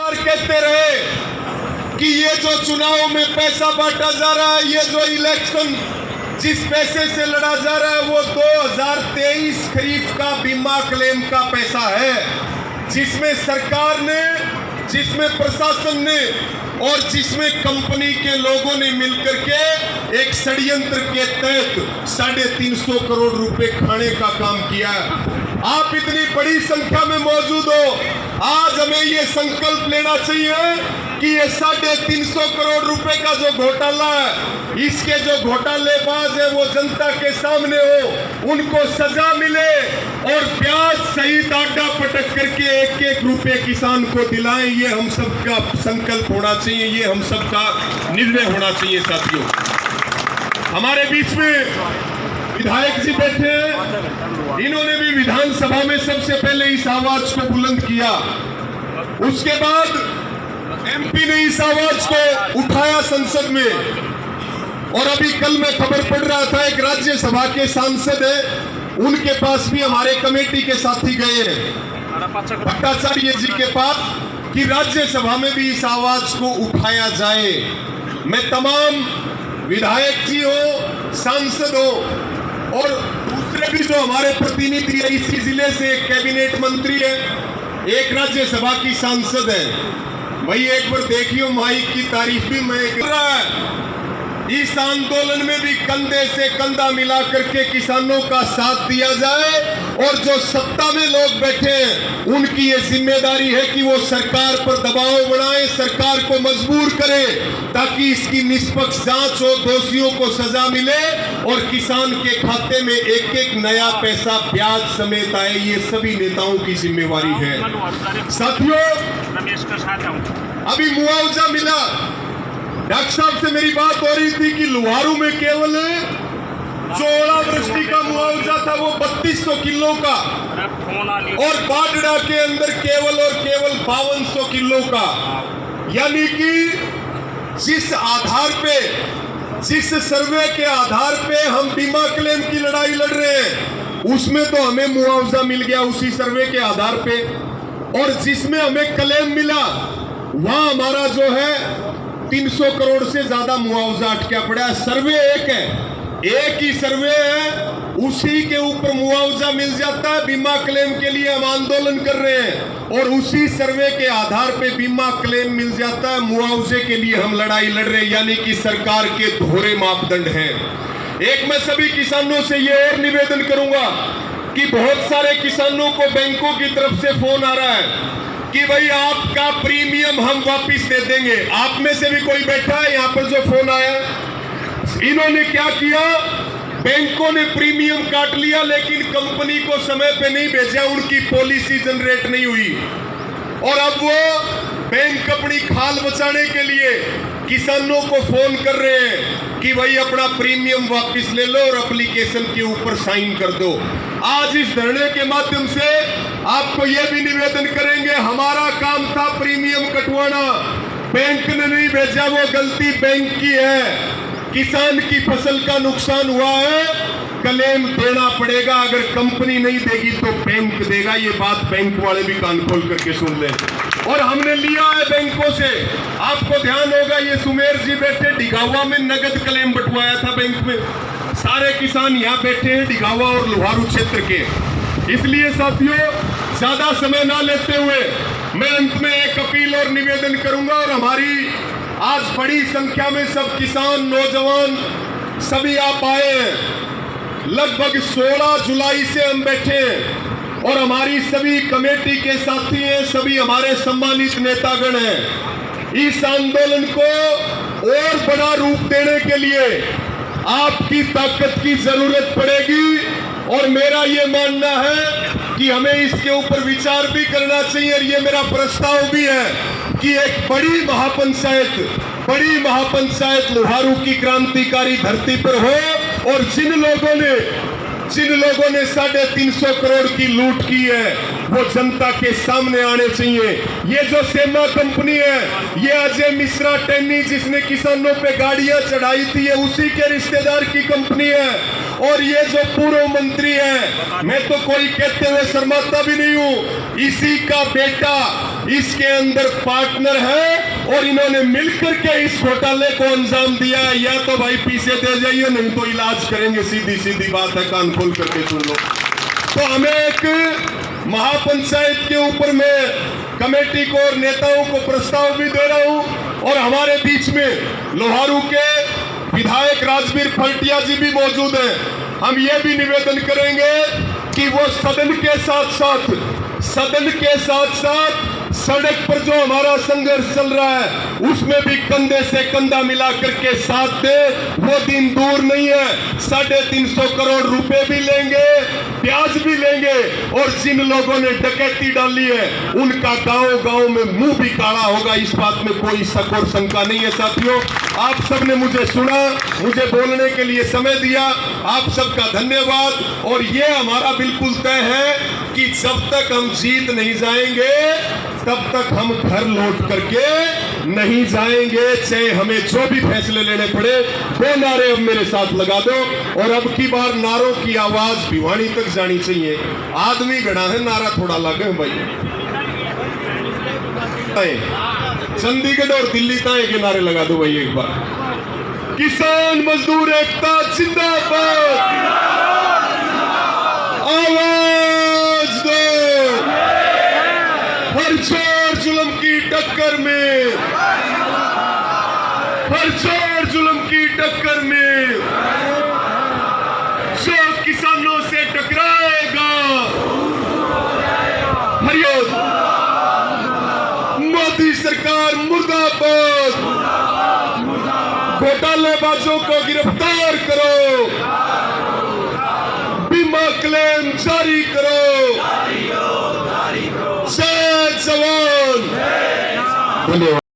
बार कहते रहे कि ये जो चुनाव में पैसा बांटा जा रहा है, ये जो इलेक्शन जिस पैसे से लड़ा जा रहा है, वो 2023 खरीफ का बीमा क्लेम का पैसा है, जिसमें सरकार ने, जिसमें प्रशासन ने और जिसमें कंपनी के लोगों ने मिलकर के एक षड्यंत्र के तहत 350 करोड़ रुपए खाने का काम किया है। आप इतनी बड़ी संख्या में मौजूद हो, आज हमें ये संकल्प लेना चाहिए कि ये 350 करोड़ रुपए का जो घोटाला है, इसके जो घोटालेबाज है वो जनता के सामने हो, उनको सजा मिले और ब्याज सहित आडा पटक करके एक एक रुपए किसान को दिलाएं। ये हम सबका संकल्प होना चाहिए, ये हम सबका निर्णय होना चाहिए। साथियों, हमारे बीच में विधायक जी बैठे हैं, इन्होंने भी विधानसभा में सबसे पहले इस आवाज को बुलंद किया, उसके बाद एमपी ने इस आवाज को उठाया संसद में, और अभी कल मैं खबर पढ़ रहा था एक राज्यसभा के सांसद है, उनके पास भी हमारे कमेटी के साथी गए हैं भट्टाचार्य जी के पास कि राज्यसभा में भी इस आवाज को उठाया जाए। मैं तमाम विधायक जी हो, सांसद हो और दूसरे भी जो हमारे प्रतिनिधि है, इसी जिले से एक कैबिनेट मंत्री है, एक राज्यसभा की सांसद है, भाई एक बार देखियो माइक की तारीफ भी मैं कर रहा है। इस आंदोलन में भी कंधे से कंधा मिला करके किसानों का साथ दिया जाए, और जो सत्ता में लोग बैठे हैं उनकी ये जिम्मेदारी है कि वो सरकार पर दबाव बनाए, सरकार को मजबूर करे ताकि इसकी निष्पक्ष जांच हो, दोषियों को सजा मिले और किसान के खाते में एक एक नया पैसा ब्याज समेत आए। ये सभी नेताओं की जिम्मेवारी है। साथियों, अभी मुआवजा मिला, डॉक्टर साहब से मेरी बात हो रही थी कि लुहारू में केवल जो ओलावृष्टि का मुआवजा था वो 3200 किलो का, और बाडड़ा के अंदर केवल और केवल 5200 किलो का। यानी कि जिस आधार पे, जिस सर्वे के आधार पे हम बीमा क्लेम की लड़ाई लड़ रहे हैं, उसमें तो हमें मुआवजा मिल गया उसी सर्वे के आधार पे, और जिसमें हमें क्लेम मिला वहां हमारा जो है 300 करोड़ से ज्यादा मुआवजा अटका पड़ा है। सर्वे एक है, एक ही सर्वे है, उसी के ऊपर मुआवजा मिल जाता है। बीमा क्लेम के लिए हम आंदोलन कर रहे हैं और उसी सर्वे के आधार पे बीमा क्लेम मिल जाता है, मुआवजे के लिए हम लड़ाई लड़ रहे हैं। यानी कि सरकार के दोहरे मापदंड हैं। एक मैं सभी किसानों से ये और निवेदन करूंगा कि बहुत सारे किसानों को बैंकों की तरफ से फोन आ रहा है कि भाई आपका प्रीमियम हम वापस दे देंगे। आप में से भी कोई बैठा है यहाँ पर जो फोन आया, इन्होंने क्या किया, बैंकों ने प्रीमियम काट लिया लेकिन कंपनी को समय पे नहीं भेजा, उनकी पॉलिसी जनरेट नहीं हुई, और अब वो बैंक अपनी खाल बचाने के लिए किसानों को फोन कर रहे हैं कि भाई अपना प्रीमियम वापस ले लो और एप्लीकेशन के ऊपर साइन कर दो। आज इस धरने के माध्यम से आपको यह भी निवेदन करेंगे, हमारा काम था प्रीमियम कटवाना, बैंक ने नहीं भेजा, वो गलती बैंक की है। किसान की फसल का नुकसान हुआ है, क्लेम देना पड़ेगा, अगर कंपनी नहीं देगी तो बैंक देगा। ये बात बैंक वाले भी कान खोल करके सुन ले। और हमने लिया है बैंकों से, आपको ध्यान होगा ये सुमेर जी बैठे डिगावा में नगद क्लेम बंटवाया था बैंक में, सारे किसान यहाँ बैठे हैं डिगावा और लोहारू क्षेत्र के। इसलिए साथियों, ज्यादा समय ना लेते हुए मैं अंत में एक अपील और निवेदन करूंगा, और हमारी आज बड़ी संख्या में सब किसान, नौजवान सभी आप आए हैं। लगभग 16 जुलाई से हम बैठे हैं और हमारी सभी कमेटी के साथी हैं, सभी हमारे सम्मानित नेतागण हैं। इस आंदोलन को और बड़ा रूप देने के लिए आपकी ताकत की जरूरत पड़ेगी, और मेरा ये मानना है कि हमें इसके ऊपर विचार भी करना चाहिए। और ये मेरा प्रस्ताव भी है कि एक बड़ी महापंचायत लोहारू की क्रांतिकारी धरती पर हो, और जिन लोगों ने 350 करोड़ की लूट की है वो जनता के सामने आने चाहिए। ये जो सेमा कंपनी है, ये अजय मिश्रा टेनी जिसने किसानों पे गाड़ियां चढ़ाई थी, ये उसी के रिश्तेदार की कंपनी है, और ये जो पूर्व मंत्री है, मैं तो कोई कहते हुए शर्माता भी नहीं हूं, इसी का बेटा इसके अंदर पार्टनर है और इन्होंने मिलकर के इस घोटाले को अंजाम दिया। या तो भाई पीछे दे जाइए, नहीं तो इलाज करेंगे। सीधी सीधी बात है, कान खोल करके सुन लो। तो हमें एक महापंचायत के ऊपर मैं कमेटी को और नेताओं को प्रस्ताव भी दे रहा हूं, और हमारे बीच में लोहारू के विधायक राजवीर फलटिया जी भी मौजूद हैं। हम ये भी निवेदन करेंगे कि वो सदन के साथ साथ सड़क पर जो हमारा संघर्ष चल रहा है उसमें भी कंधे से कंधा मिलाकर के साथ दे। वो दिन दूर नहीं है, 350 करोड़ रुपए भी लेंगे, ब्याज भी लेंगे, और जिन लोगों ने डकैती डाली है उनका गांव-गांव में मुंह भी काला होगा। इस बात में कोई शक और शंका नहीं है। साथियों, आप सबने मुझे सुना, मुझे बोलने के लिए समय दिया, आप सबका धन्यवाद। और ये हमारा बिल्कुल तय है कि जब तक हम जीत नहीं जाएंगे तब तक हम घर लौट करके नहीं जाएंगे, चाहे हमें जो भी फैसले लेने पड़े। 2 नारे अब मेरे साथ लगा दो, और अब की बार नारों की आवाज भिवानी तक जानी चाहिए। आदमी गड़ा है, नारा थोड़ा लगे भाई। चंडीगढ़ और दिल्ली ताए के नारे लगा दो भाई एक बार। किसान मजदूर एकता जिंदाबाद, आवाज दो। हर जोर जुल्म की टक्कर में, हर जोर जुल्म की टक्कर में जो किसानों से टकराएगा, हरियाणा मोदी सरकार मुर्दाबाद। घोटालेबाजों को गिरफ्तार करो, बीमा क्लेम जारी करो। जय जवान, धन्यवाद।